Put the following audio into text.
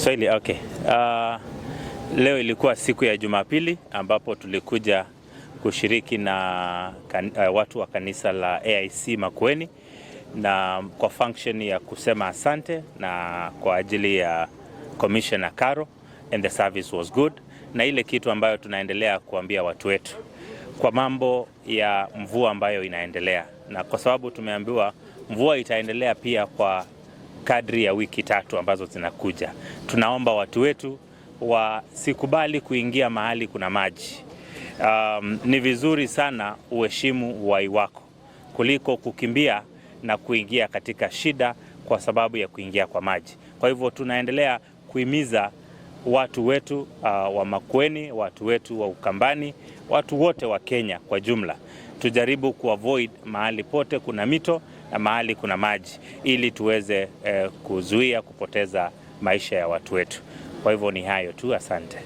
Kiswahili, okay. Leo ilikuwa siku ya Jumapili ambapo tulikuja kushiriki na watu wa kanisa la AIC Makûeni na kwa function ya kusema asante na kwa ajili ya Commissioner Karo, and the service was good. Na ile kitu ambayo tunaendelea kuambia watu wetu kwa mambo ya mvua ambayo inaendelea, na kwa sababu tumeambiwa mvua itaendelea pia kwa kadri ya wiki 3 ambazo zinakuja, tunaomba watu wetu wasikubali kuingia mahali kuna maji. Ni vizuri sana uheshimu uhai wako kuliko kukimbia na kuingia katika shida kwa sababu ya kuingia kwa maji. Kwa hivyo tunaendelea kuhimiza watu wetu wa Makûeni, watu wetu wa Ukambani, watu wote wa Kenya kwa jumla, tujaribu kuavoid mahali pote kuna mito na mahali kuna maji ili tuweze kuzuia kupoteza maisha ya watu wetu. Kwa hivyo ni hayo tu, asante.